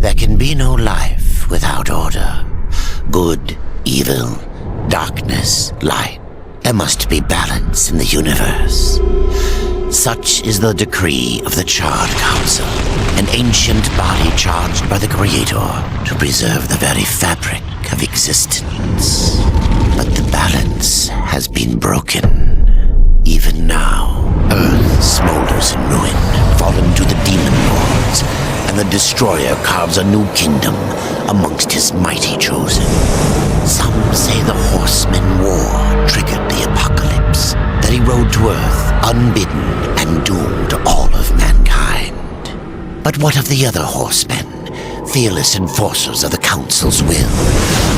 There can be no life without order. Good, evil, darkness, light. There must be balance in the universe. Such is the decree of the Charred Council, an ancient body charged by the Creator to preserve the very fabric of existence. But the balance has been broken. Even now, Earth smolders in ruin, fallen to the demon lords, and the Destroyer carves a new kingdom amongst his mighty chosen. Some say the Horseman War triggered the apocalypse, that he rode to Earth unbidden and doomed all of mankind. But what of the other horsemen, fearless enforcers of the Council's will?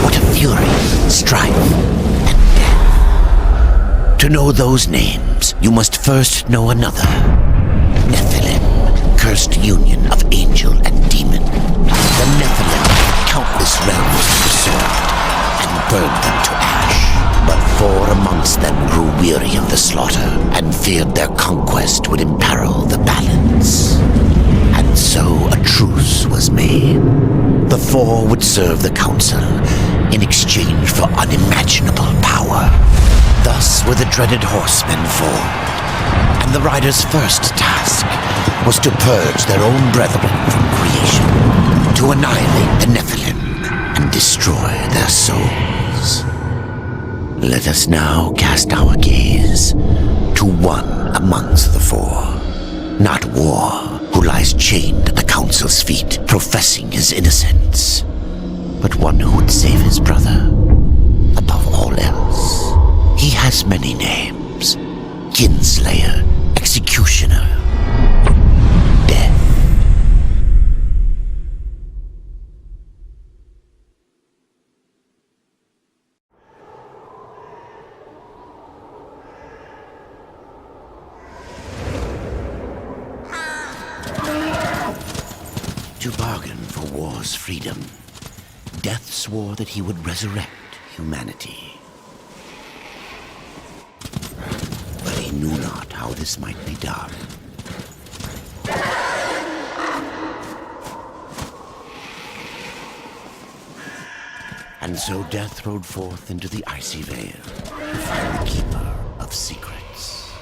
What of fury, strife, and death? To know those names, you must first know another. Nephilim, cursed union of angel and demon. The Nephilim countless realms to the sword, and burned them to ash. But 4 amongst them grew weary of the slaughter, and feared their conquest would imperil the balance. And so a truce was made. The 4 would serve the Council in exchange for unimaginable power. Thus were the dreaded horsemen formed, and the riders' first task was to purge their own brethren from creation, to annihilate the Nephilim and destroy their souls. Let us now cast our gaze to one amongst the 4, not War, who lies chained at the Council's feet, professing his innocence, but one who would save his brother above all else. He has many names: Kinslayer, Executioner, Death. To bargain for war's freedom, Death swore that he would resurrect humanity. But he knew not how this might be done. And so Death rode forth into the icy veil to find the Keeper of Secrets.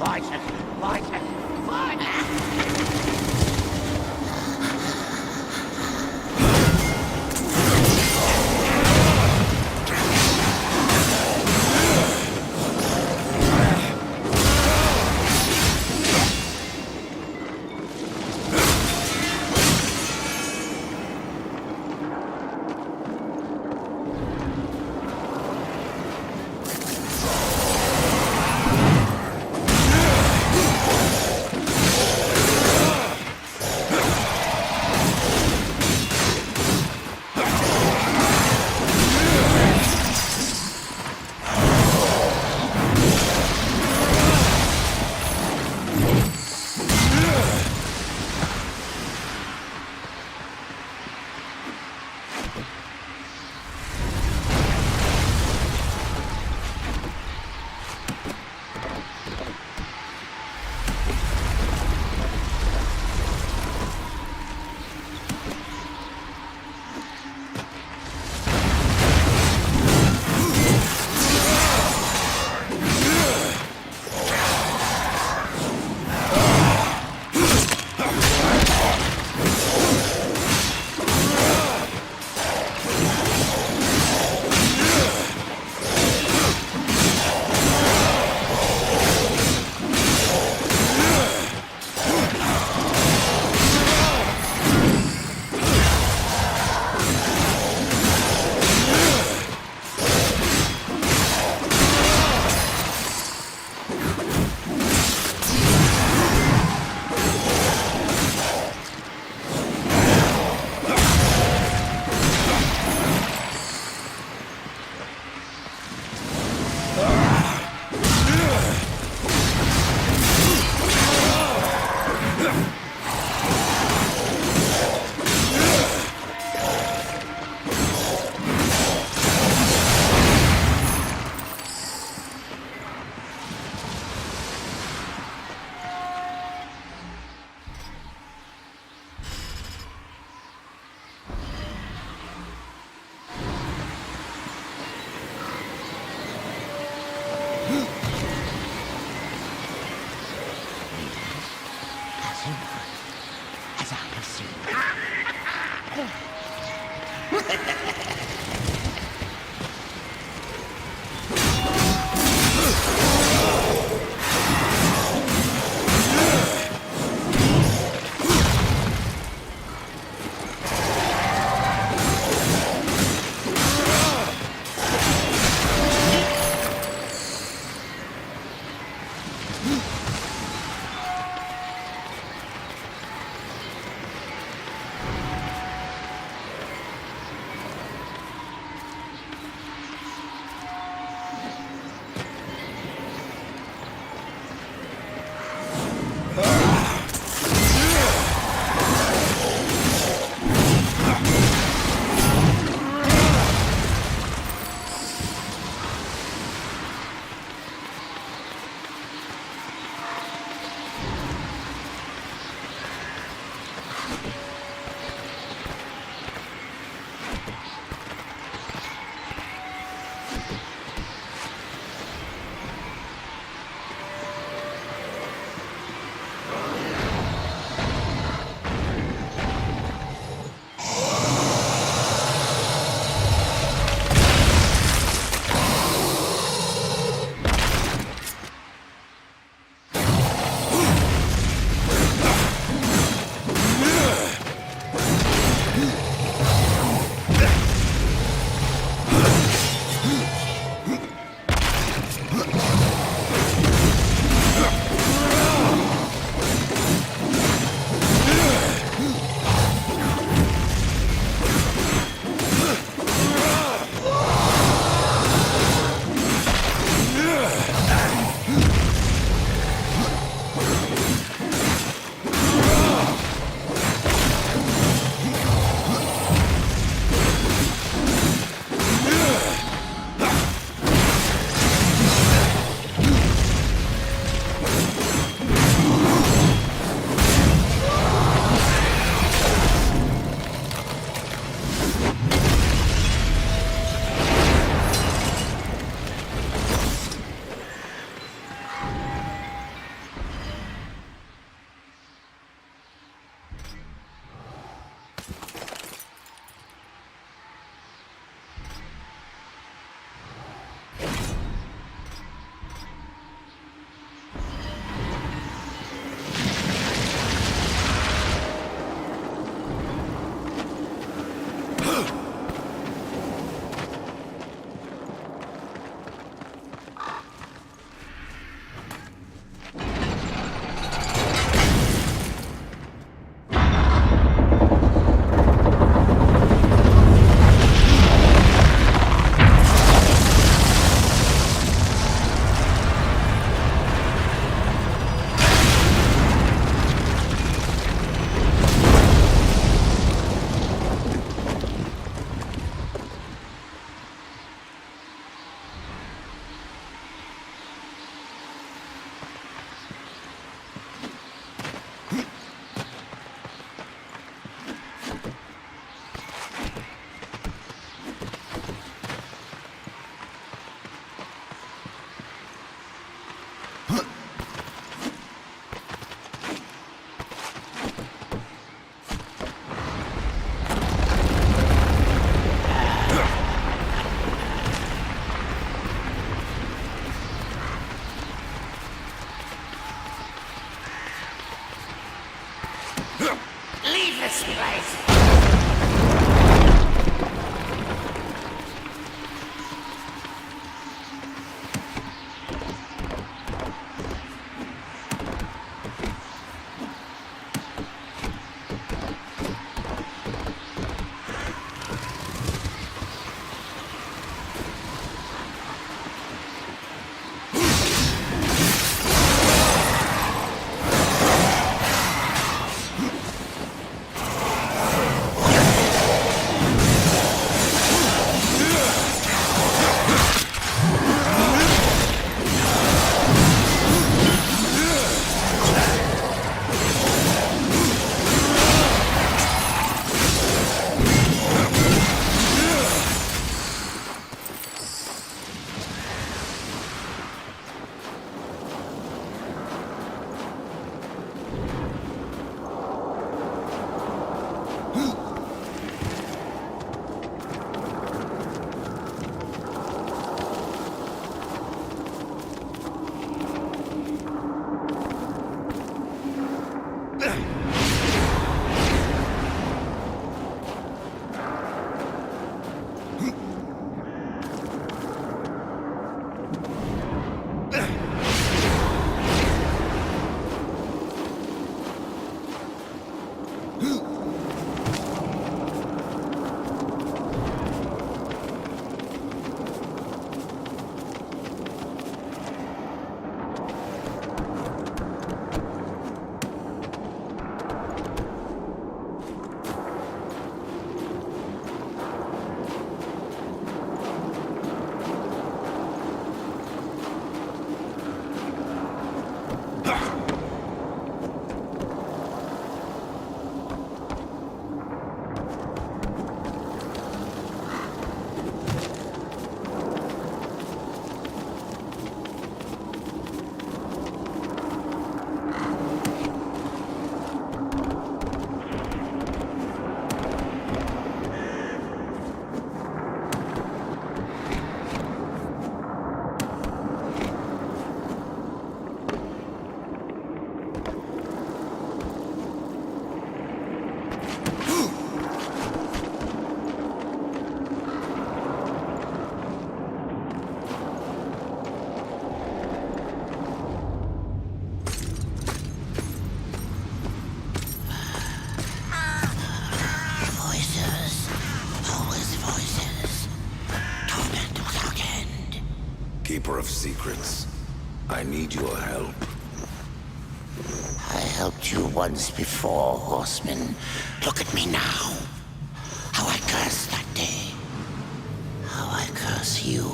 Fight it! Fight it! Fight it! this place! Keeper of secrets, I need your help. I helped you once before, Horseman. Look at me now. How I cursed that day. How I curse you.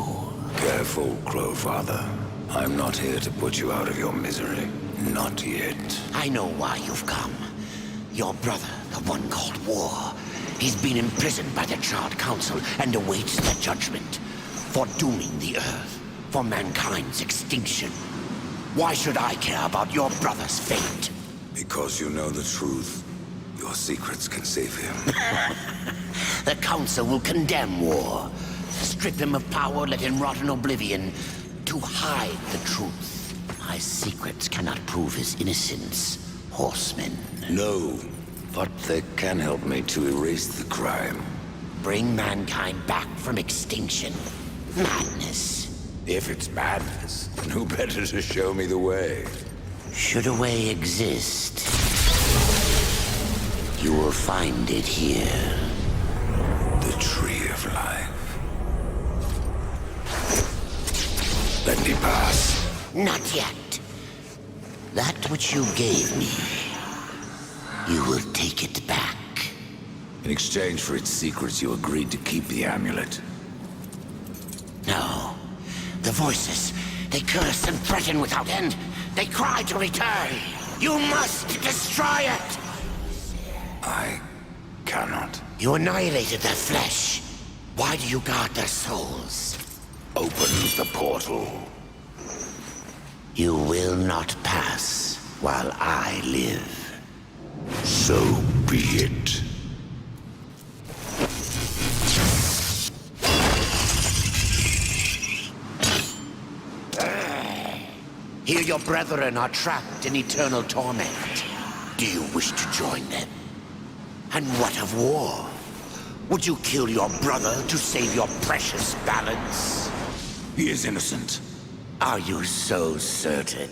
Careful, Crowfather. I'm not here to put you out of your misery. Not yet. I know why you've come. Your brother, the one called War. He's been imprisoned by the Charred Council and awaits their judgment. For dooming the Earth. For mankind's extinction. Why should I care about your brother's fate? Because you know the truth. Your secrets can save him. The Council will condemn War. Strip him of power, let him rot in oblivion. To hide the truth. My secrets cannot prove his innocence, Horseman. No, but they can help me to erase the crime. Bring mankind back from extinction. Madness. If it's madness, then who better to show me the way? Should a way exist, you will find it here. The Tree of Life. Let me pass. Not yet. That which you gave me, you will take it back. In exchange for its secrets, you agreed to keep the amulet. No. The voices, they curse and threaten without end. They cry to return. You must destroy it! I cannot. You annihilated their flesh. Why do you guard their souls? Open the portal. You will not pass while I live. So be it. Here your brethren are trapped in eternal torment. Do you wish to join them? And what of war? Would you kill your brother to save your precious balance? He is innocent. Are you so certain?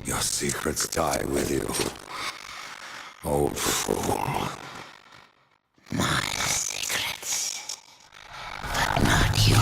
Your secrets die with you. Old fool. My secrets, but not yours.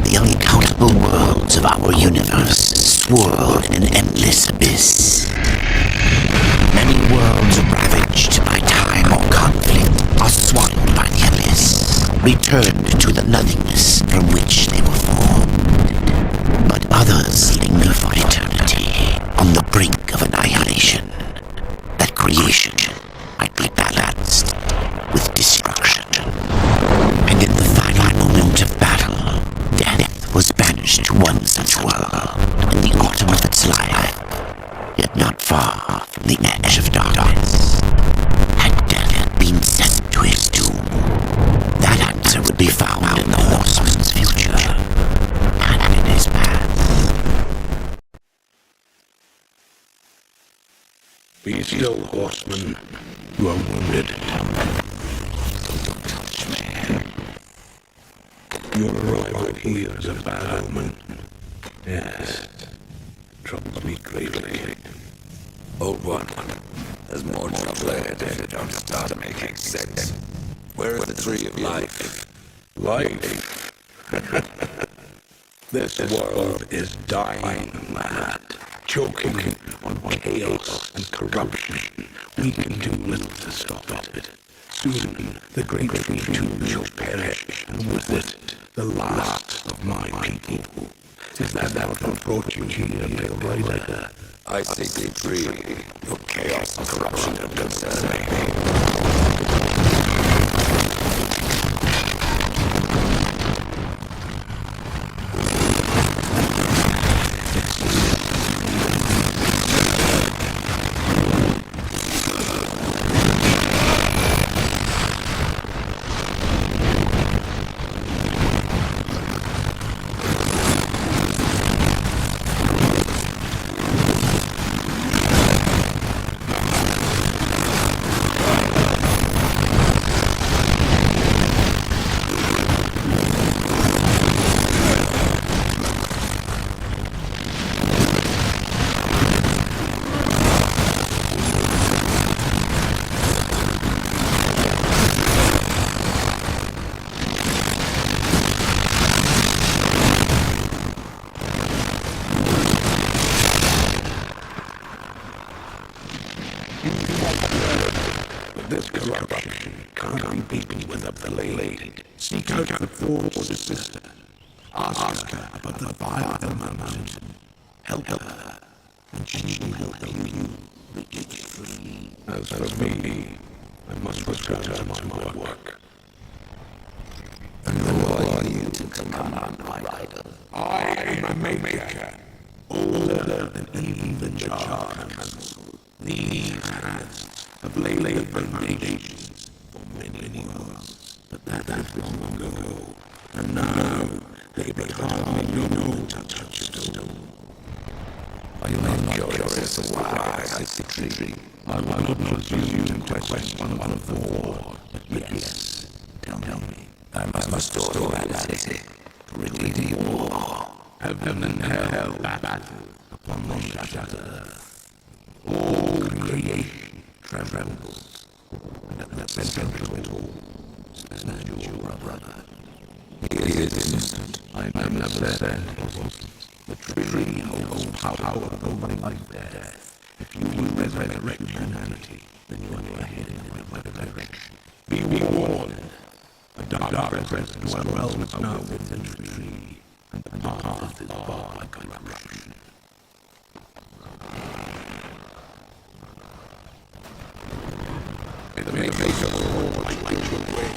The uncountable worlds of our universe swirl in an endless abyss. Many worlds ravaged by time or conflict are swallowed by the abyss, returned to the nothingness from which they were formed. But others linger for eternity on the brink of annihilation, that creation might be balanced with destruction. And in the final moment of battle, death was banished to one such world in the autumn of its life, yet not far from the edge of darkness. Had death been sent to his doom, that answer would be found in the horseman's future and in his past. Be still, horseman. You are wounded. Don't touch me. Your arrival here is a bad omen. Yes. Troubles me greatly. Old one. There's more trouble ahead if you don't start making sense. Where is the tree of life? Life. This world is dying, lad. Choking on chaos and corruption. We can do little to stop it. Soon, the great tree too shall perish, and with it, the last of my people. Is that what brought you here, Pale Rider? I seek to free your chaos and corruption and concern me. This corruption can't be beaten with a blade. Seek out the forge's sister. Ask her about the fire of the mountain. Help her, and she will help you get free. As for me, I must return to my work. And who are you to command my rider? I am a maker, older than even the Jar Council. These hands have laid the foundations for many worlds, but that was long ago, and now they but hardly know to touch stone. Are you not curious as to why I seek tree? I will not presume to question one of the four, but yes, tell me. I must restore humanity to redeem war. Heaven and hell battle upon the shattered earth. All creation trembles, and at the center of it all stands your brother. He is innocent. I never said the tree holds power over life and death. If you will resurrect humanity, then you are headed in the right direction. Be warned. A dark presence dwells now within the tree, and the path is barred by corruption. May the maker of the Lord light your way.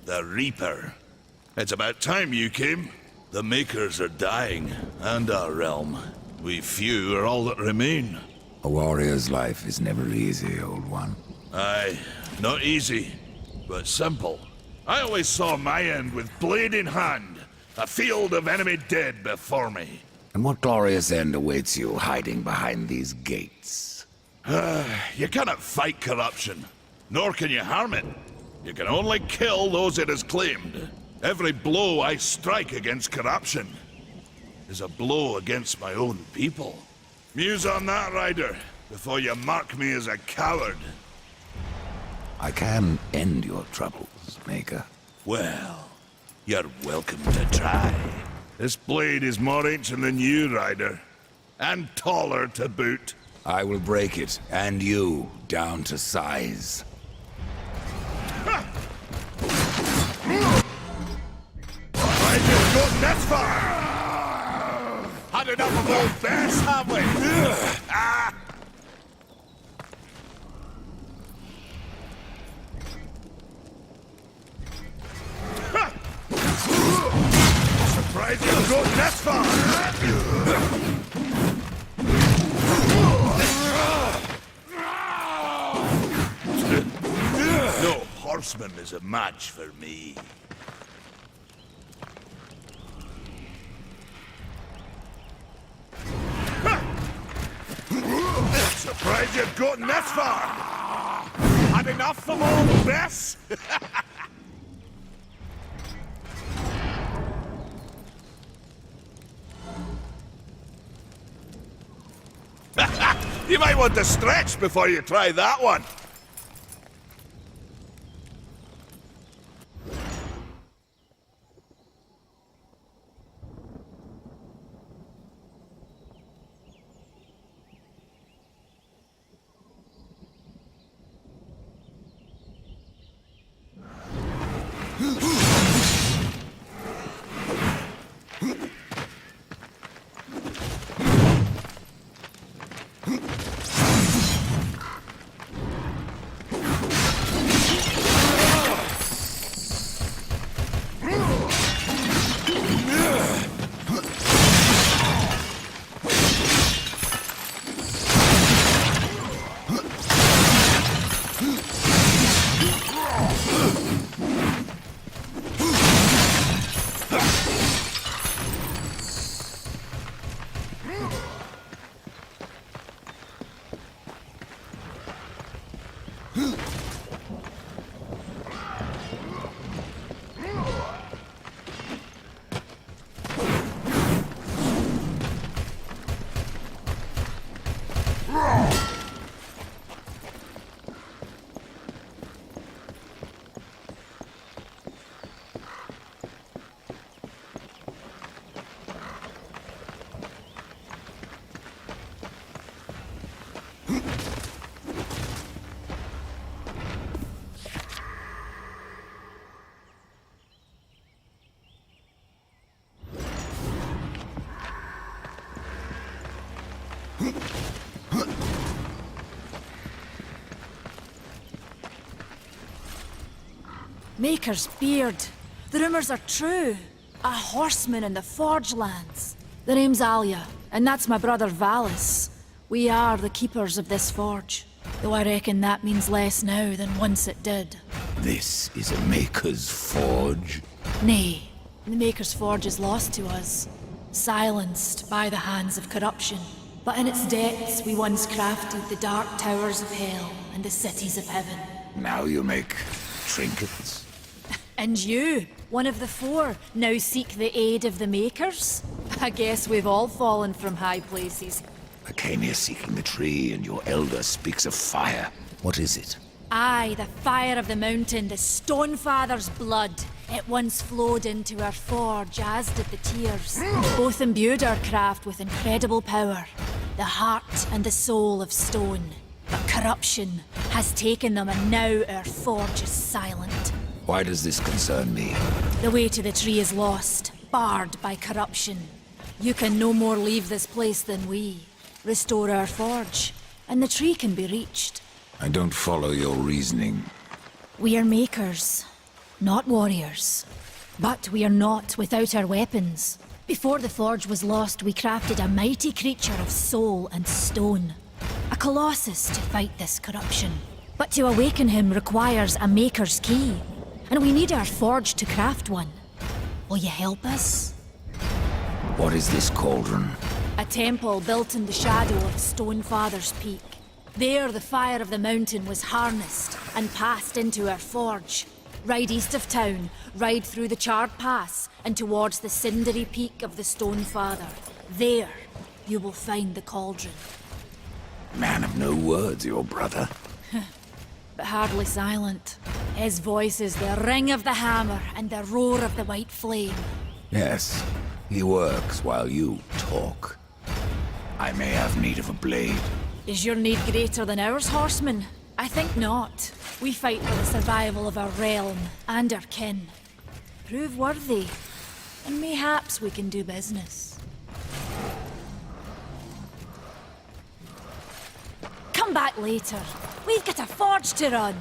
The Reaper. It's about time you came. The Makers are dying, and our realm. We few are all that remain. A warrior's life is never easy, old one. Aye, not easy, but simple. I always saw my end with blade in hand, a field of enemy dead before me. And what glorious end awaits you hiding behind these gates? You cannot fight corruption, nor can you harm it. You can only kill those it has claimed. Every blow I strike against corruption is a blow against my own people. Muse on that, Ryder, before you mark me as a coward. I can end your troubles, Maker. Well, you're welcome to try. This blade is more ancient than you, Ryder. And taller to boot. I will break it, and you, down to size. I just got that far! Had enough of old Bess, have we? Surprised you've got that far! No horseman is a match for me. Surprised you've gotten this far! Had enough of all this? You might want to stretch before you try that one. Maker's beard. The rumors are true. A horseman in the Forge lands. The name's Alia. And that's my brother Valis. We are the keepers of this forge. Though I reckon that means less now than once it did. This is a Maker's Forge. Nay, the Maker's Forge is lost to us. Silenced by the hands of corruption. But in its depths we once crafted the dark towers of hell and the cities of heaven. Now you make trinkets. And you, one of the four, now seek the aid of the Makers? I guess we've all fallen from high places. I came here seeking the tree, and your elder speaks of fire. What is it? Aye, the fire of the mountain, the Stonefather's blood. It once flowed into our forge, as did the tears. Both imbued our craft with incredible power. The heart and the soul of stone. But corruption has taken them, and now our forge is silent. Why does this concern me? The way to the tree is lost, barred by corruption. You can no more leave this place than we. Restore our forge, and the tree can be reached. I don't follow your reasoning. We are makers, not warriors. But we are not without our weapons. Before the forge was lost, we crafted a mighty creature of soul and stone. A colossus to fight this corruption. But to awaken him requires a maker's key. And we need our forge to craft one. Will you help us? What is this cauldron? A temple built in the shadow of Stonefather's Peak. There the fire of the mountain was harnessed and passed into our forge. Ride east of town, ride through the charred pass and towards the cindery peak of the Stonefather. There you will find the cauldron. Man of no words, your brother. But hardly silent. His voice is the ring of the hammer and the roar of the white flame. Yes, he works while you talk. I may have need of a blade. Is your need greater than ours, horseman? I think not. We fight for the survival of our realm and our kin. Prove worthy, and mayhaps we can do business. Come back later. We've got a forge to run.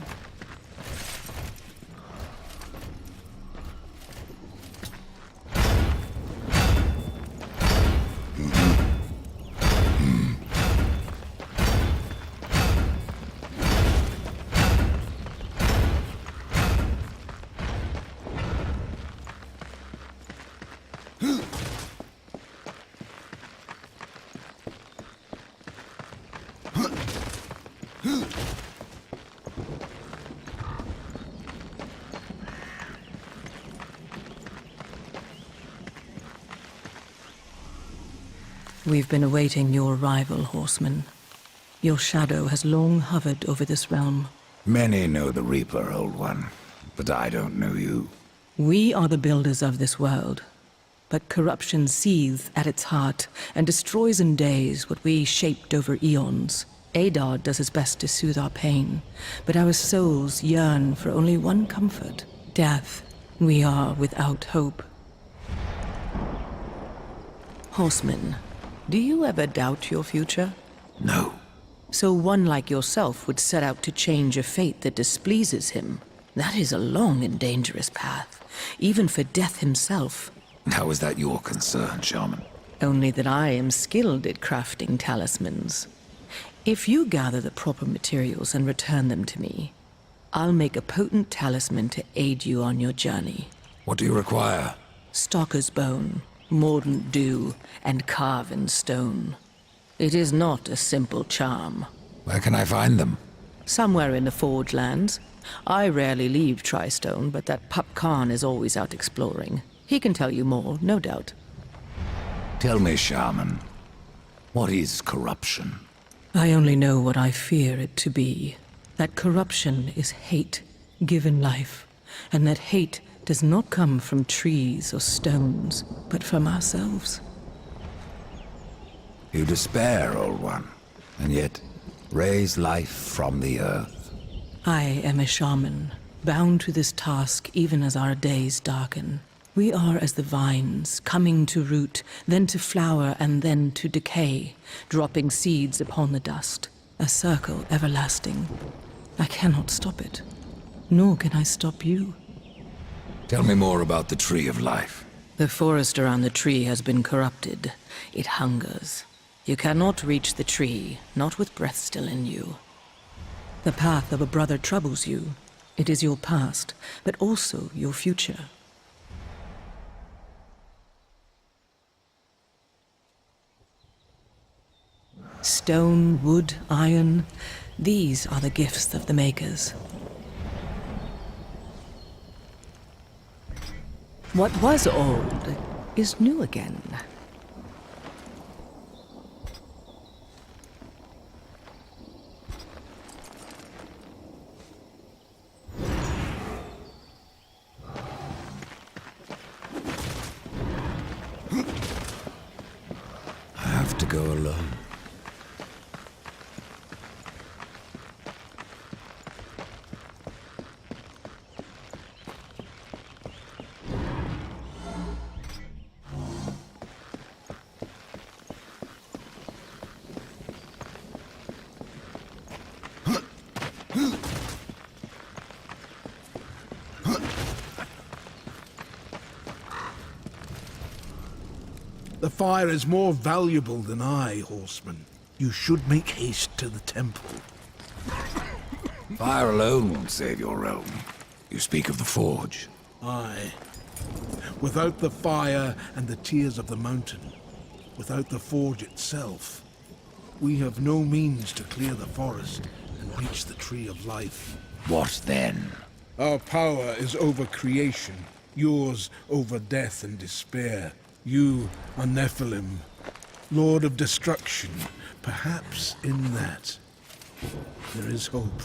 We've been awaiting your arrival, horseman. Your shadow has long hovered over this realm. Many know the Reaper, Old One, but I don't know you. We are the builders of this world, but corruption seethes at its heart and destroys in days what we shaped over eons. Adar does his best to soothe our pain, but our souls yearn for only one comfort: death. We are without hope. Horseman, do you ever doubt your future? No. So one like yourself would set out to change a fate that displeases him. That is a long and dangerous path, even for death himself. How is that your concern, Shaman? Only that I am skilled at crafting talismans. If you gather the proper materials and return them to me, I'll make a potent talisman to aid you on your journey. What do you require? Stalker's bone, mordant dew, and carven stone. It is not a simple charm. Where can I find them? Somewhere in the Forge Lands. I rarely leave Tristone, but that pup Khan is always out exploring. He can tell you more, no doubt. Tell me, Shaman, what is corruption? I only know what I fear it to be. That corruption is hate, given life, and that hate does not come from trees or stones, but from ourselves. You despair, Old One, and yet raise life from the earth. I am a shaman, bound to this task even as our days darken. We are as the vines, coming to root, then to flower, and then to decay, dropping seeds upon the dust. A circle everlasting. I cannot stop it, nor can I stop you. Tell me more about the Tree of Life. The forest around the tree has been corrupted. It hungers. You cannot reach the tree, not with breath still in you. The path of a brother troubles you. It is your past, but also your future. Stone, wood, iron, these are the gifts of the makers. What was old is new again. I have to go alone. The fire is more valuable than I, horseman. You should make haste to the temple. Fire alone won't save your realm. You speak of the forge. Aye. Without the fire and the tears of the mountain, without the forge itself, we have no means to clear the forest and reach the tree of life. What then? Our power is over creation, yours over death and despair. You are Nephilim, Lord of Destruction. Perhaps in that, there is hope.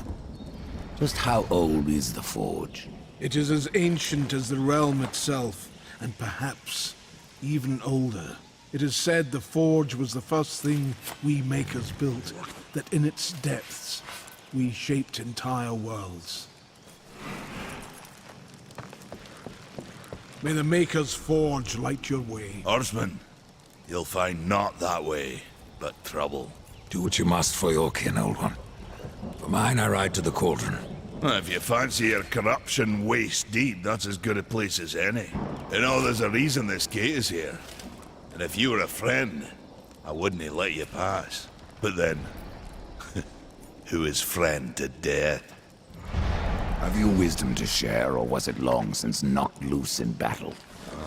Just how old is the forge? It is as ancient as the realm itself, and perhaps even older. It is said the forge was the first thing we makers built, that in its depths we shaped entire worlds. May the Maker's forge light your way. Horseman, you'll find not that way, but trouble. Do what you must for your kin, old one. For mine, I ride to the cauldron. If you fancy your corruption waist deep, that's as good a place as any. You know, there's a reason this gate is here. And if you were a friend, I wouldn't let you pass. But then, who is friend to death? Have you wisdom to share, or was it long since knocked loose in battle?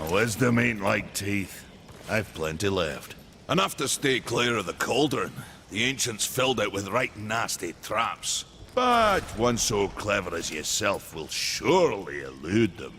Wisdom ain't like teeth. I've plenty left. Enough to stay clear of the cauldron. The ancients filled it with right nasty traps. But one so clever as yourself will surely elude them.